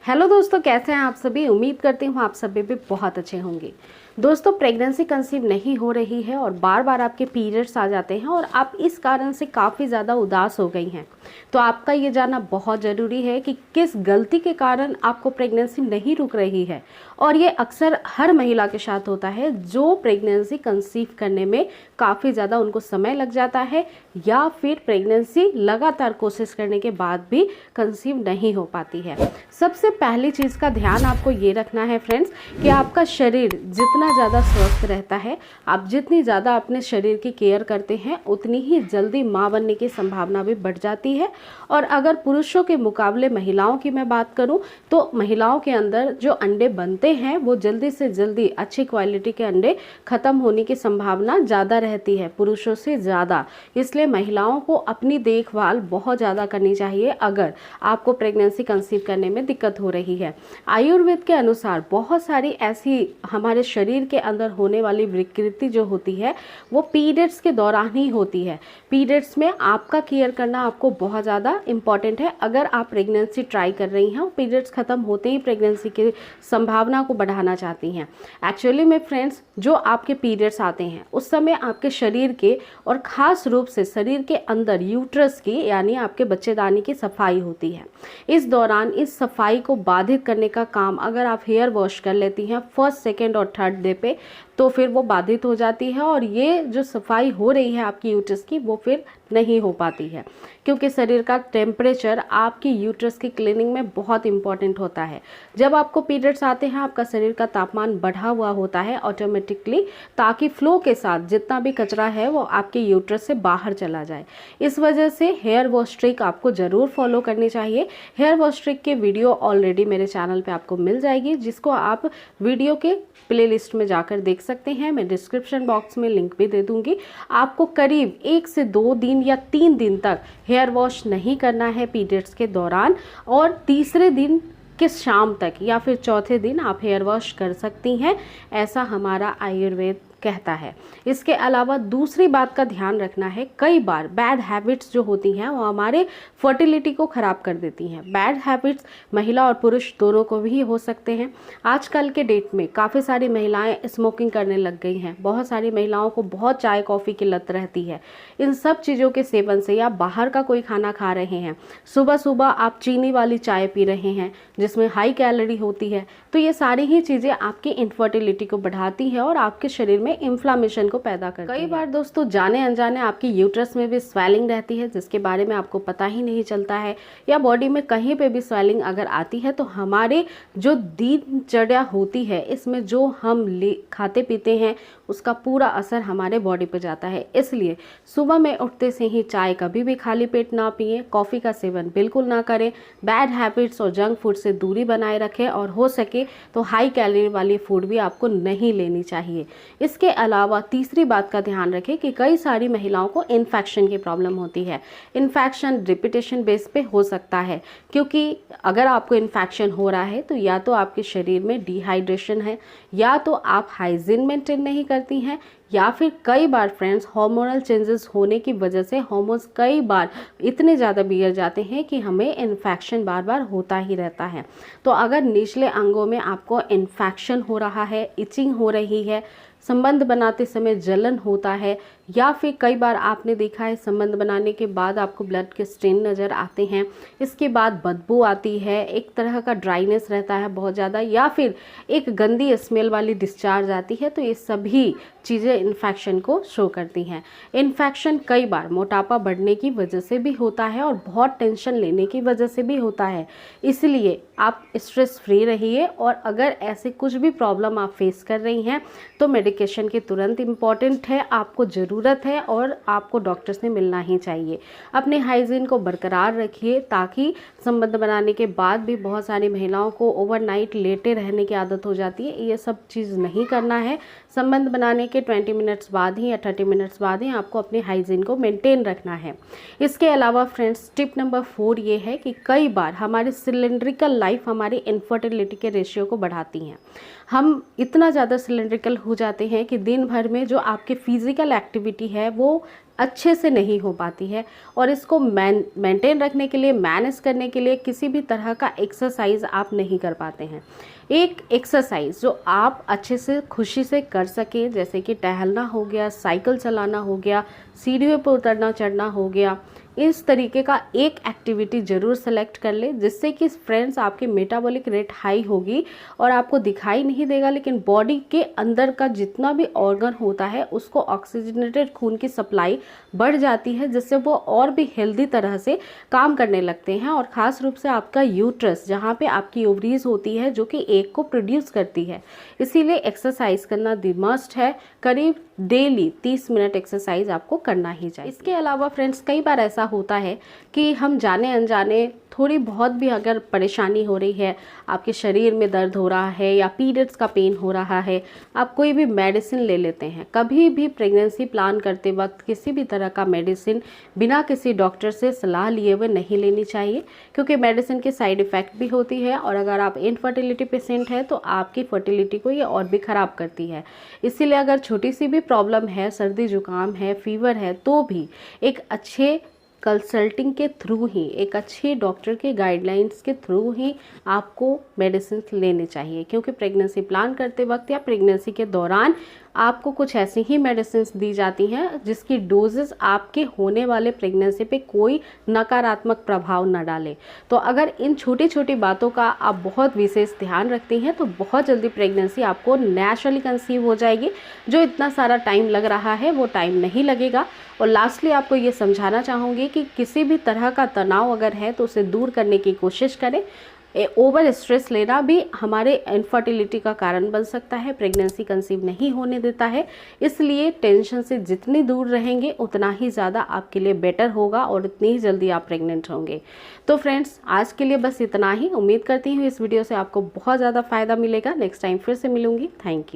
Hello दोस्तों, कैसे हैं आप सभी। उम्मीद करती हूँ आप सभी भी बहुत अच्छे होंगे। दोस्तों, प्रेगनेंसी कंसीव नहीं हो रही है और बार बार आपके पीरियड्स आ जाते हैं और आप इस कारण से काफ़ी ज़्यादा उदास हो गई हैं, तो आपका ये जानना बहुत ज़रूरी है कि किस गलती के कारण आपको प्रेगनेंसी नहीं रुक रही है। और ये अक्सर हर महिला के साथ होता है जो प्रेगनेंसी कंसीव करने में काफ़ी ज़्यादा उनको समय लग जाता है या फिर प्रेगनेंसी लगातार कोशिश करने के बाद भी कंसीव नहीं हो पाती है। सबसे पहली चीज़ का ध्यान आपको ये रखना है फ्रेंड्स कि आपका शरीर जितना ज़्यादा स्वस्थ रहता है, आप जितनी ज़्यादा अपने शरीर की केयर करते हैं, उतनी ही जल्दी माँ बनने की संभावना भी बढ़ जाती है। और अगर पुरुषों के मुकाबले महिलाओं की मैं बात करूं तो महिलाओं के अंदर जो अंडे बनते हैं वो जल्दी से जल्दी अच्छी क्वालिटी के अंडे ख़त्म होने की संभावना ज़्यादा रहती है पुरुषों से ज़्यादा। इसलिए महिलाओं को अपनी देखभाल बहुत ज़्यादा करनी चाहिए अगर आपको प्रेगनेंसी कंसीव करने में दिक्कत हो रही है। आयुर्वेद के अनुसार बहुत सारी ऐसी हमारे शरीर के अंदर होने वाली विकृति जो होती है वो पीरियड्स के दौरान ही होती है। पीरियड्स में आपका केयर करना आपको बहुत ज़्यादा इम्पॉर्टेंट है। अगर आप प्रेगनेंसी ट्राई कर रही हैं और पीरियड्स ख़त्म होते ही प्रेगनेंसी की संभावना को बढ़ाना चाहती हैं, एक्चुअली में फ्रेंड्स जो आपके पीरियड्स आते हैं उस समय आपके शरीर के और ख़ास रूप से शरीर के अंदर यूट्रस की यानी आपके बच्चेदानी की सफाई होती है। इस दौरान इस सफाई को बाधित करने का काम अगर आप हेयर वॉश कर लेती हैं फर्स्ट, सेकेंड और थर्ड डे पे तो फिर वो बाधित हो जाती है और ये जो सफाई हो रही है आपकी यूट्रस की वो फिर नहीं हो पाती है, क्योंकि शरीर का टेम्परेचर आपकी यूट्रस की क्लीनिंग में बहुत इंपॉर्टेंट होता है। जब आपको पीरियड्स आते हैं आपका शरीर का तापमान बढ़ा हुआ होता है ऑटोमेटिकली, ताकि फ्लो के साथ जितना भी कचरा है वो आपके यूट्रस से बाहर चला जाए। इस वजह से हेयर वॉश ट्रिक आपको ज़रूर फॉलो करनी चाहिए। हेयर वॉश ट्रिक के वीडियो ऑलरेडी मेरे चैनल पे आपको मिल जाएगी, जिसको आप वीडियो के प्लेलिस्ट में जाकर देख सकते हैं। मैं डिस्क्रिप्शन बॉक्स में लिंक भी दे दूंगी। आपको करीब 1 से 2 दिन या 3 दिन तक हेयर वॉश नहीं करना है पीरियड्स के दौरान, और तीसरे दिन के शाम तक या फिर चौथे दिन आप हेयर वॉश कर सकती हैं, ऐसा हमारा आयुर्वेद कहता है। इसके अलावा दूसरी बात का ध्यान रखना है, कई बार बैड हैबिट्स जो होती हैं वो हमारे फर्टिलिटी को ख़राब कर देती हैं। बैड हैबिट्स महिला और पुरुष दोनों को भी हो सकते हैं। आजकल के डेट में काफ़ी सारी महिलाएं स्मोकिंग करने लग गई हैं। बहुत सारी महिलाओं को बहुत चाय कॉफ़ी की लत रहती है। इन सब चीज़ों के सेवन से या बाहर का कोई खाना खा रहे हैं, सुबह सुबह आप चीनी वाली चाय पी रहे हैं जिसमें हाई कैलोरी होती है, तो ये सारी ही चीज़ें आपकी इनफर्टिलिटी को बढ़ाती है और आपके शरीर में इन्फ्लामेशन को पैदा करती है। कई बार दोस्तों जाने अनजाने आपकी यूट्रस में भी स्वेलिंग रहती है जिसके बारे में आपको पता ही नहीं चलता है, या बॉडी में कहीं पे भी स्वेलिंग अगर आती है तो हमारे जो दिनचर्या होती है इसमें जो हम खाते पीते हैं उसका पूरा असर हमारे बॉडी पे जाता है। इसलिए सुबह में उठते से ही चाय कभी भी खाली पेट ना पिए, कॉफ़ी का सेवन बिल्कुल ना करें, बैड हैबिट्स और जंक फूड से दूरी बनाए रखें और हो सके तो हाई कैलोरी वाली फूड भी आपको नहीं लेनी चाहिए। इसके अलावा तीसरी बात का ध्यान रखें कि कई सारी महिलाओं को इन्फेक्शन की प्रॉब्लम होती है। इन्फेक्शन रिपीटेशन बेस पे हो सकता है, क्योंकि अगर आपको इन्फेक्शन हो रहा है तो या तो आपके शरीर में डिहाइड्रेशन है, या तो आप हाइजीन मेंटेन नहीं करती हैं, या फिर कई बार फ्रेंड्स हार्मोनल चेंजेस होने की वजह से हार्मोन्स कई बार इतने ज़्यादा बिगड़ जाते हैं कि हमें इन्फेक्शन बार बार होता ही रहता है। तो अगर निचले अंगों में आपको इन्फेक्शन हो रहा है, इचिंग हो रही है, संबंध बनाते समय जलन होता है, या फिर कई बार आपने देखा है संबंध बनाने के बाद आपको ब्लड के स्टेन नज़र आते हैं, इसके बाद बदबू आती है, एक तरह का ड्राइनेस रहता है बहुत ज़्यादा, या फिर एक गंदी स्मेल वाली डिस्चार्ज आती है, तो ये सभी चीज़ें इन्फेक्शन को शो करती हैं। इन्फेक्शन कई बार मोटापा बढ़ने की वजह से भी होता है और बहुत टेंशन लेने की वजह से भी होता है। इसलिए आप स्ट्रेस फ्री रहिए, और अगर ऐसे कुछ भी प्रॉब्लम आप फेस कर रही हैं तो मेडिकेशन की तुरंत इम्पॉर्टेंट है, आपको ज़रूरत है और आपको डॉक्टर से मिलना ही चाहिए। अपने हाइजीन को बरकरार रखिए, ताकि संबंध बनाने के बाद भी बहुत सारी महिलाओं को ओवरनाइट लेटे रहने की आदत हो जाती है। ये सब चीज़ नहीं करना है। संबंध बनाने के 20 मिनट्स बाद ही या 30 मिनट्स बाद ही आपको अपने हाइजीन को मेंटेन रखना है। इसके अलावा फ्रेंड्स टिप नंबर 4 ये है कि कई बार हमारी सिलेंड्रिकल लाइफ हमारी इनफर्टिलिटी के रेशियो को बढ़ाती हैं। हम इतना ज़्यादा सिलेंड्रिकल हो जाते हैं कि दिन भर में जो आपके फिजिकल एक्टिविटी है वो अच्छे से नहीं हो पाती है। और इसको मेंटेन रखने के लिए, मैनेज करने के लिए किसी भी तरह का एक्सरसाइज आप नहीं कर पाते हैं। एक एक्सरसाइज जो आप अच्छे से खुशी से कर सकें, जैसे कि टहलना हो गया, साइकिल चलाना हो गया, सीढ़ियों पर उतरना चढ़ना हो गया, इस तरीके का एक एक्टिविटी ज़रूर सेलेक्ट कर ले, जिससे कि फ्रेंड्स आपकी मेटाबॉलिक रेट हाई होगी और आपको दिखाई नहीं देगा, लेकिन बॉडी के अंदर का जितना भी ऑर्गन होता है उसको ऑक्सीजनेटेड खून की सप्लाई बढ़ जाती है, जिससे वो और भी हेल्दी तरह से काम करने लगते हैं। और ख़ास रूप से आपका यूट्रस, जहाँ पे आपकी ओवरीज होती है जो कि एग को प्रोड्यूस करती है, इसीलिए एक्सरसाइज करना दी मस्ट है। करीब डेली 30 मिनट एक्सरसाइज आपको करना ही चाहिए। इसके अलावा फ्रेंड्स, कई बार ऐसा होता है कि हम जाने अनजाने थोड़ी बहुत भी अगर परेशानी हो रही है, आपके शरीर में दर्द हो रहा है या पीरियड्स का पेन हो रहा है, आप कोई भी मेडिसिन ले लेते हैं। कभी भी प्रेगनेंसी प्लान करते वक्त किसी भी तरह का मेडिसिन बिना किसी डॉक्टर से सलाह लिए हुए नहीं लेनी चाहिए, क्योंकि मेडिसिन के साइड इफ़ेक्ट भी होती है और अगर आप इनफर्टिलिटी पेशेंट है तो आपकी फर्टिलिटी को ये और भी ख़राब करती है। इसीलिए अगर छोटी सी भी प्रॉब्लम है, सर्दी जुकाम है, फीवर है, तो भी एक अच्छे कंसल्टिंग के थ्रू ही, एक अच्छे डॉक्टर के गाइडलाइंस के थ्रू ही आपको मेडिसिन लेने चाहिए। क्योंकि प्रेगनेंसी प्लान करते वक्त या प्रेगनेंसी के दौरान आपको कुछ ऐसी ही मेडिसिन दी जाती हैं जिसकी डोजेस आपके होने वाले प्रेगनेंसी पे कोई नकारात्मक प्रभाव न डाले। तो अगर इन छोटी छोटी बातों का आप बहुत विशेष ध्यान रखती हैं तो बहुत जल्दी प्रेगनेंसी आपको नेचुरली कंसीव हो जाएगी। जो इतना सारा टाइम लग रहा है वो टाइम नहीं लगेगा। और लास्टली आपको ये समझाना चाहूँगी कि किसी भी तरह का तनाव अगर है तो उसे दूर करने की कोशिश करें। ओवर स्ट्रेस लेना भी हमारे इनफर्टिलिटी का कारण बन सकता है, प्रेगनेंसी कंसीव नहीं होने देता है। इसलिए टेंशन से जितनी दूर रहेंगे उतना ही ज़्यादा आपके लिए बेटर होगा और उतनी ही जल्दी आप प्रेग्नेंट होंगे। तो फ्रेंड्स, आज के लिए बस इतना ही। उम्मीद करती हूँ इस वीडियो से आपको बहुत ज़्यादा फ़ायदा मिलेगा। नेक्स्ट टाइम फिर से मिलूंगी। Thank you.